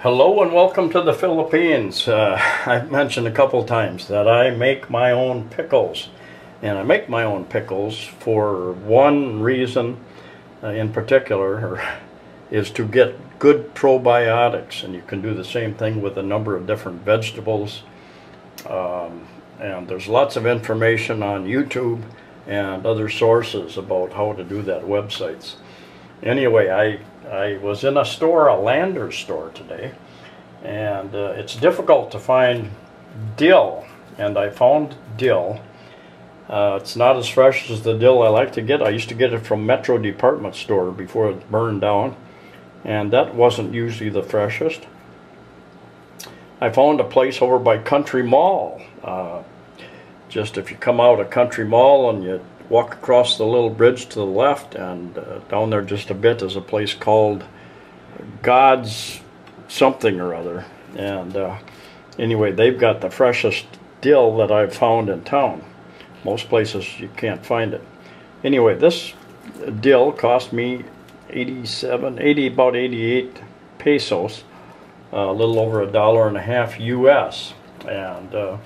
Hello and welcome to the Philippines. I've mentioned a couple times that I make my own pickles. And I make my own pickles for one reason in particular, is to get good probiotics. And you can do the same thing with a number of different vegetables. And there's lots of information on YouTube and other sources about how to do that, websites. Anyway, I was in a store, a Landers store today, and it's difficult to find dill, and I found dill. It's not as fresh as the dill I like to get. I used to get it from Metro Department Store before it burned down, and that wasn't usually the freshest. I found a place over by Country Mall. Just if you come out of Country Mall and you walk across the little bridge to the left, and down there just a bit is a place called God's something or other. And anyway, they've got the freshest dill that I've found in town. Most places you can't find it. Anyway, this dill cost me about 88 pesos, a little over $1.50 US, and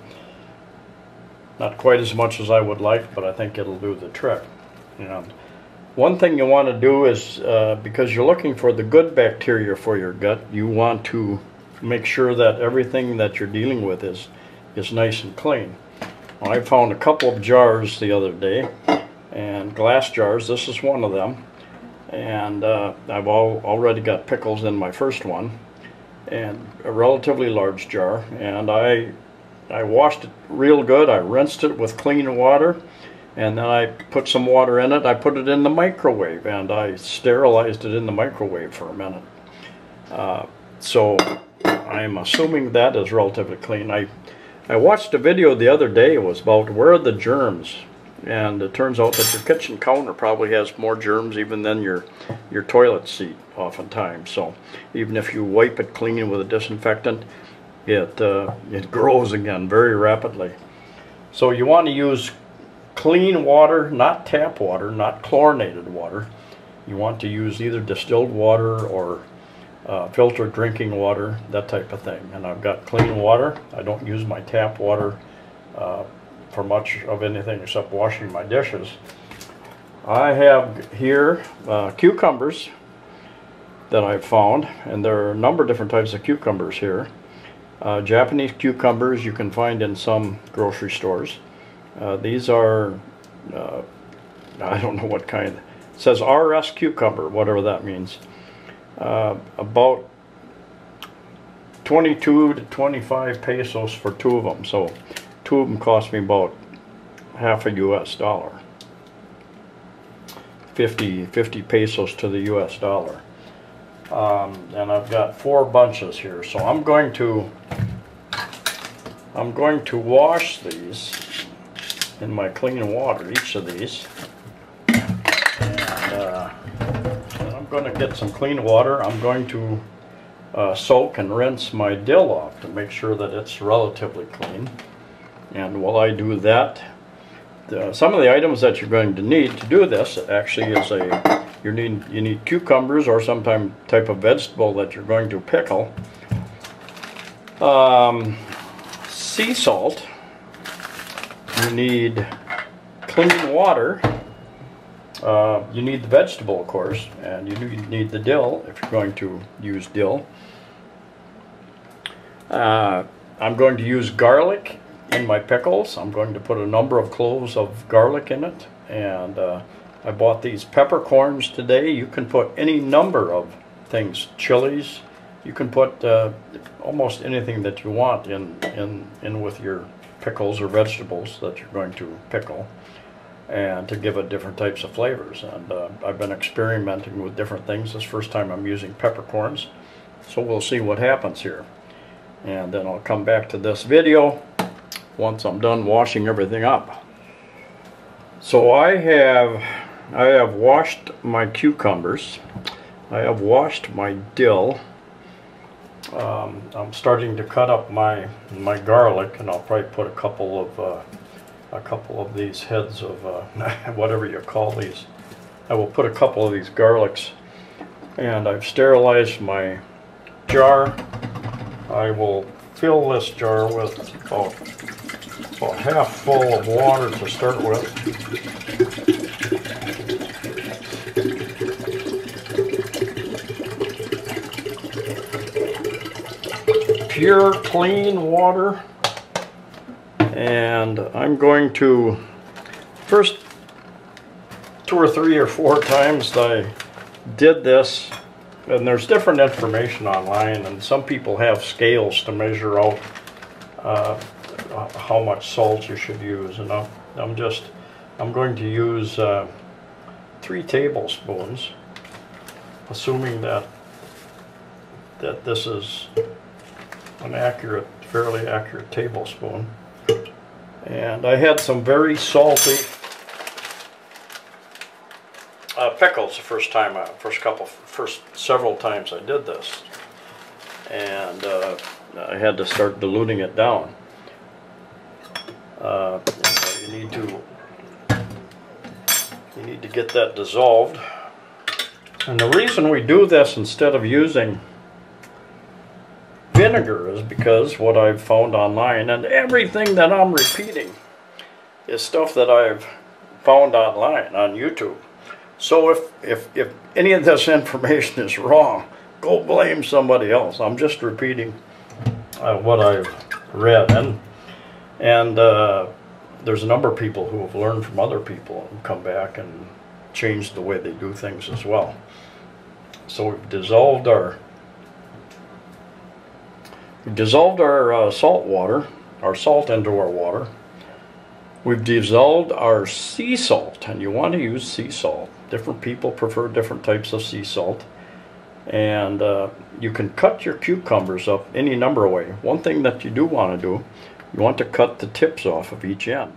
not quite as much as I would like, but I think it'll do the trick. And one thing you want to do is, because you're looking for the good bacteria for your gut, you want to make sure that everything that you're dealing with is nice and clean. I found a couple of jars the other day, and glass jars. This is one of them, and I've already got pickles in my first one, and a relatively large jar, and I washed it real good. I rinsed it with clean water, and then I put some water in it. I put it in the microwave, and I sterilized it in the microwave for a minute. So I'm assuming that is relatively clean. I watched a video the other day. It was about where are the germs, and it turns out that your kitchen counter probably has more germs even than your toilet seat oftentimes. So even if you wipe it clean with a disinfectant, it grows again very rapidly. So you want to use clean water, not tap water, not chlorinated water. You want to use either distilled water or filtered drinking water, that type of thing. And I've got clean water. I don't use my tap water for much of anything except washing my dishes. I have here cucumbers that I've found, and there are a number of different types of cucumbers here. Japanese cucumbers you can find in some grocery stores. These are, I don't know what kind. It says RS cucumber, whatever that means. About 22 to 25 pesos for two of them. So two of them cost me about $0.50 US. 50 pesos to the US dollar. And I've got 4 bunches here, so I'm going to wash these in my clean water, each of these, and I'm going to get some clean water. I'm going to soak and rinse my dill off to make sure that it's relatively clean. And while I do that, some of the items that you're going to need to do this actually is you need cucumbers or some type of vegetable that you're going to pickle. Sea salt. You need clean water. You need the vegetable, of course, and you need the dill if you're going to use dill. I'm going to use garlic in my pickles. I'm going to put a number of cloves of garlic in it, and I bought these peppercorns today. You can put any number of things, chilies. You can put almost anything that you want in with your pickles or vegetables that you're going to pickle, and to give it different types of flavors. And I've been experimenting with different things. This first time I'm using peppercorns, so we'll see what happens here. And then I'll come back to this video once I'm done washing everything up. So I have washed my cucumbers. I have washed my dill. I'm starting to cut up my garlic, and I'll probably put a couple of these heads of whatever you call these. I will put a couple of these garlics, and I've sterilized my jar I will fill this jar with about half full of water to start with. Pure, clean water. And I'm going to, first 2 or 3 or 4 times that I did this, and there's different information online, and some people have scales to measure out how much salt you should use, and I'm going to use 3 tablespoons, assuming that this is an accurate, fairly accurate tablespoon. And I had some very salty pickles the first several times I did this, and I had to start diluting it down. You need to get that dissolved. And the reason we do this instead of using vinegar is because what I've found online, and everything that I'm repeating is stuff that I've found online on YouTube. So if any of this information is wrong, go blame somebody else. I'm just repeating what I've read, and there's a number of people who have learned from other people and come back and changed the way they do things as well. So we've dissolved our salt water, our salt into our water. We've dissolved our sea salt, and you want to use sea salt. Different people prefer different types of sea salt. And you can cut your cucumbers up any number of ways. One thing that you do want to do, you want to cut the tips off of each end.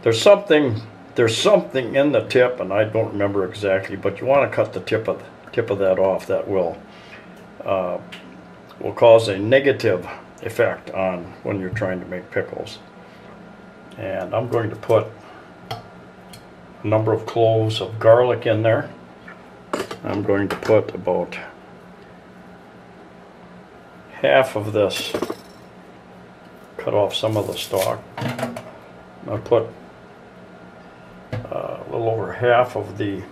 There's something in the tip, and I don't remember exactly, but you want to cut the tip of that off. That will cause a negative effect on when you're trying to make pickles. And I'm going to put a number of cloves of garlic in there. I'm going to put about half of this, cut off some of the stalk. I'll put a little over half of the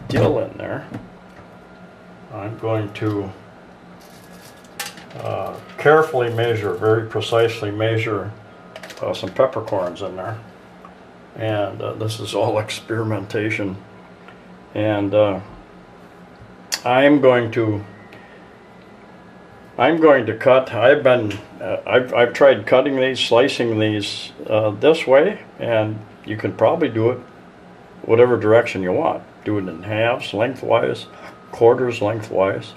dill in there. I'm going to carefully measure, very precisely measure some peppercorns in there. And this is all experimentation. And I'm going to cut. I've tried cutting these, slicing these this way, and you can probably do it whatever direction you want. Do it in halves, lengthwise, quarters, lengthwise,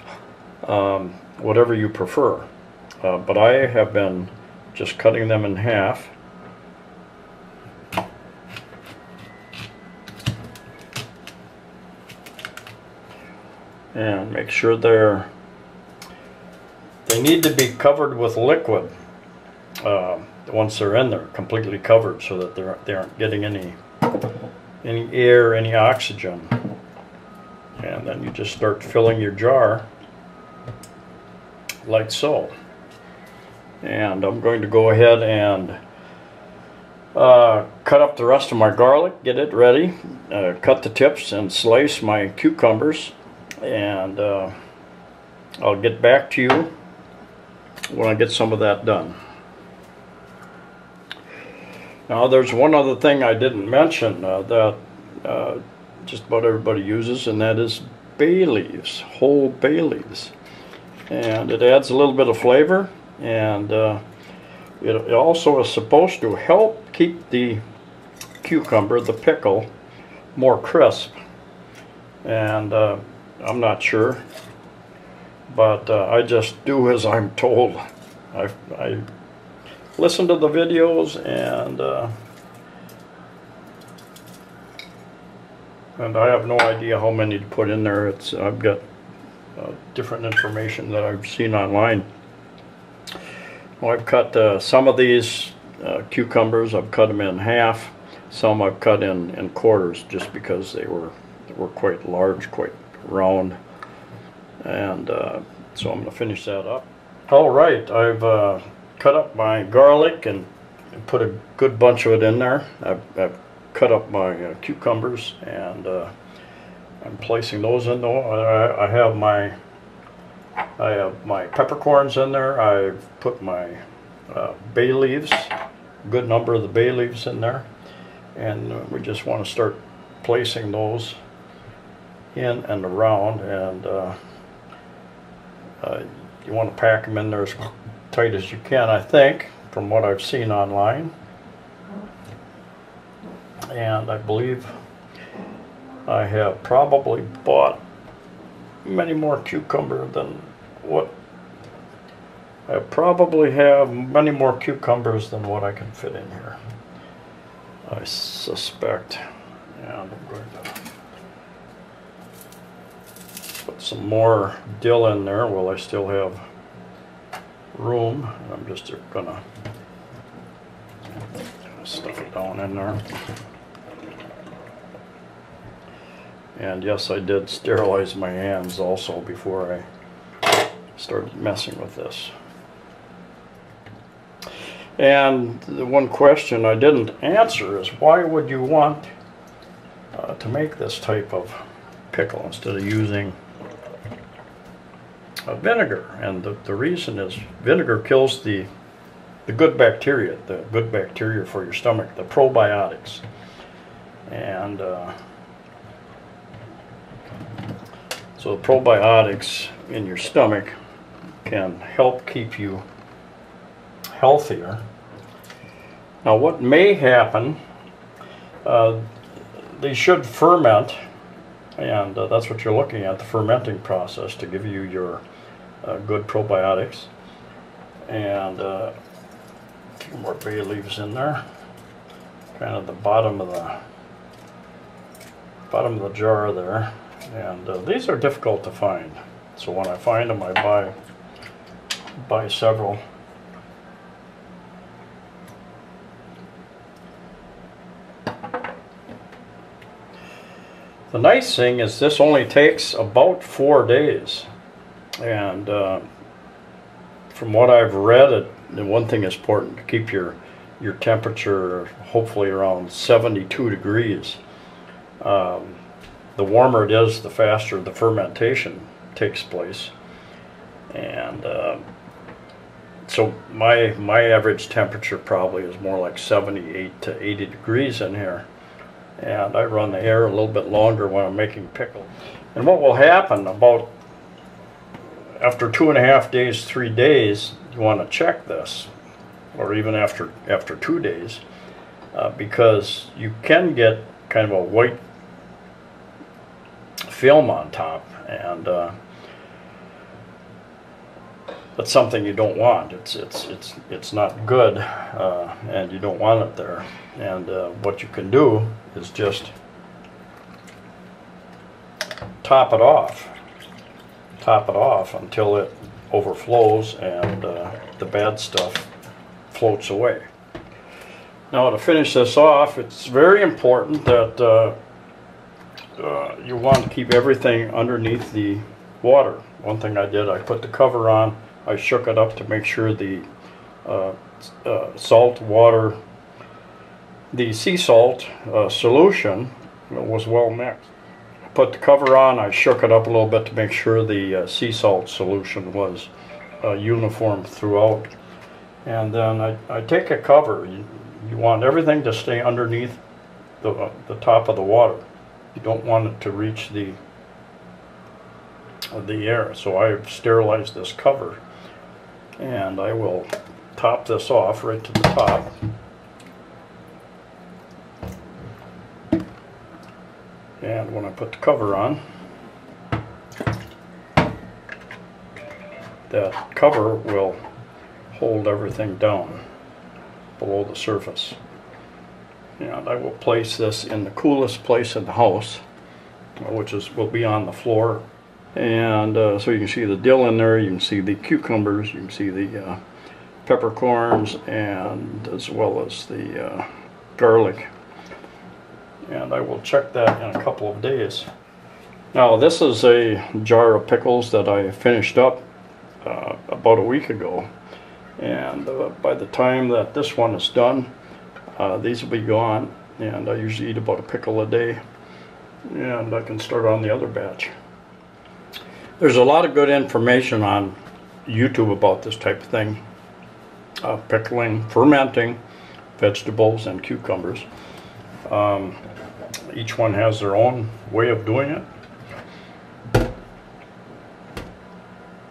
whatever you prefer. But I have been just cutting them in half. And make sure they need to be covered with liquid once they're in there, completely covered, so that they aren't getting any air, any oxygen. And then you just start filling your jar like so. And I'm going to go ahead and cut up the rest of my garlic, get it ready, cut the tips, and slice my cucumbers. And I'll get back to you when I get some of that done. Now there's one other thing I didn't mention that just about everybody uses, and that is bay leaves, whole bay leaves. And it adds a little bit of flavor, and it also is supposed to help keep the cucumber, the pickle, more crisp. And I'm not sure, but I just do as I'm told. I listen to the videos, and I have no idea how many to put in there. I've got different information that I've seen online. Well, I've cut some of these cucumbers. I've cut them in half. Some I've cut in quarters, just because they were quite large, quite round. And so I'm going to finish that up. All right, I've cut up my garlic and put a good bunch of it in there. I've cut up my cucumbers, and I'm placing those in there. I have my peppercorns in there. I've put my bay leaves, a good number of the bay leaves in there, and we just want to start placing those in and around, and you want to pack them in there as tight as you can, I think, from what I've seen online. And I believe I have probably bought many more cucumber than what I probably have many more cucumbers than what I can fit in here, I suspect. And I'm going to put some more dill in there while I still have room. I'm just gonna stuff it down in there. And yes, I did sterilize my hands also before I started messing with this. And the one question I didn't answer is, why would you want to make this type of pickle instead of using vinegar? And the reason is vinegar kills the good bacteria for your stomach, the probiotics. And so the probiotics in your stomach can help keep you healthier. Now what may happen, they should ferment, and that's what you're looking at, the fermenting process, to give you your good probiotics. And a few more bay leaves in there, kind of the bottom of the jar there. And these are difficult to find, so when I find them, I buy several. The nice thing is this only takes about 4 days, and from what I've read, the one thing is important to keep your temperature hopefully around 72 degrees. The warmer it is, the faster the fermentation takes place. And so my average temperature probably is more like 78 to 80 degrees in here. And I run the air a little bit longer when I'm making pickle. And what will happen about after 2.5 days, 3 days, you want to check this, or even after 2 days, because you can get kind of a white film on top, and that's something you don't want. It's not good, and you don't want it there. And what you can do is just top it off until it overflows and the bad stuff floats away. Now, to finish this off, it's very important that you want to keep everything underneath the water. One thing I did, I put the cover on, I shook it up to make sure the salt water, the sea salt solution was well mixed. I put the cover on, I shook it up a little bit to make sure the sea salt solution was uniform throughout. And then I take a cover. You want everything to stay underneath the top of the water. You don't want it to reach the air. So I've sterilized this cover, and I will top this off right to the top. And when I put the cover on, that cover will hold everything down below the surface. And I will place this in the coolest place in the house, which will be on the floor. And so you can see the dill in there, you can see the cucumbers, you can see the peppercorns, and as well as the garlic. And I will check that in a couple of days. Now, this is a jar of pickles that I finished up about a week ago, and by the time that this one is done, these will be gone, and I usually eat about a pickle a day, and I can start on the other batch. There's a lot of good information on YouTube about this type of thing, pickling, fermenting vegetables and cucumbers. Each one has their own way of doing it.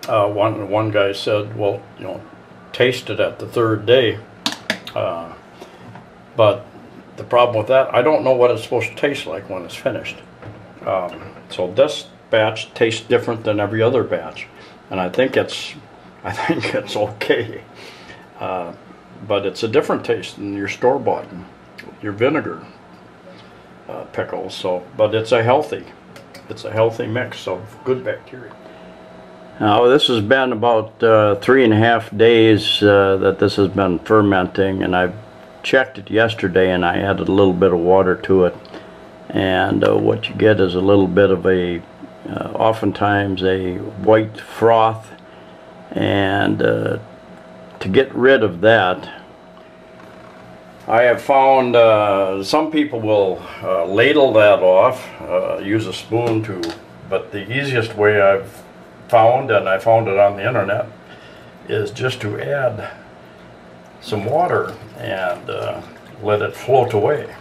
One guy said, well, you know, taste it at the third day. But the problem with that, I don't know what it's supposed to taste like when it's finished. So this batch tastes different than every other batch, and I think it's okay. But it's a different taste than your store-bought, your vinegar pickles. So, but it's a healthy mix of good bacteria. Now this has been about 3.5 days that this has been fermenting, and I checked it yesterday and I added a little bit of water to it, and what you get is a little bit of a oftentimes a white froth, and to get rid of that, I have found some people will ladle that off, use a spoon but the easiest way I've found, and I found it on the internet, is just to add some water and let it float away.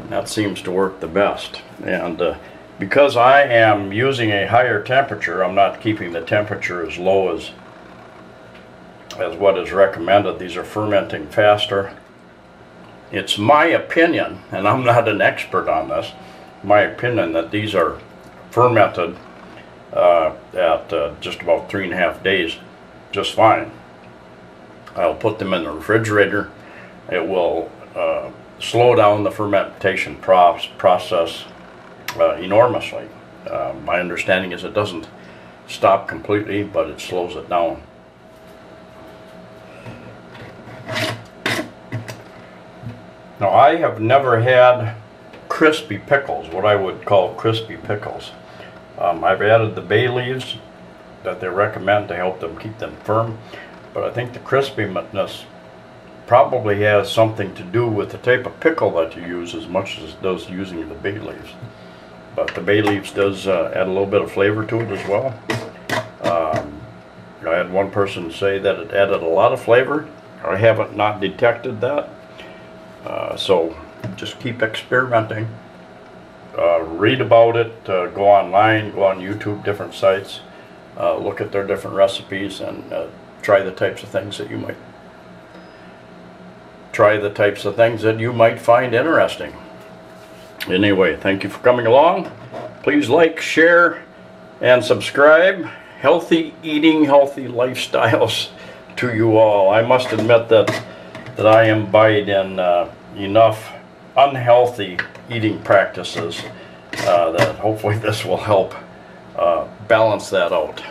That seems to work the best, and because I am using a higher temperature, I'm not keeping the temperature as low as what is recommended. These are fermenting faster. It's my opinion, and I'm not an expert on this, my opinion that these are fermented at just about 3.5 days just fine. I'll put them in the refrigerator. It will slow down the fermentation process enormously. My understanding is it doesn't stop completely, but it slows it down. Now, I have never had crispy pickles, what I would call crispy pickles. I've added the bay leaves that they recommend to help them keep them firm, but I think the crispiness probably has something to do with the type of pickle that you use as much as it does using the bay leaves. But the bay leaves does add a little bit of flavor to it as well. I had one person say that it added a lot of flavor. I haven't not detected that. So just keep experimenting. Read about it, go online, go on YouTube, different sites, look at their different recipes, and try the types of things that you might find interesting. Anyway, thank you for coming along. Please like, share, and subscribe. Healthy eating, healthy lifestyles to you all. I must admit that I imbibe in enough unhealthy eating practices that hopefully this will help balance that out.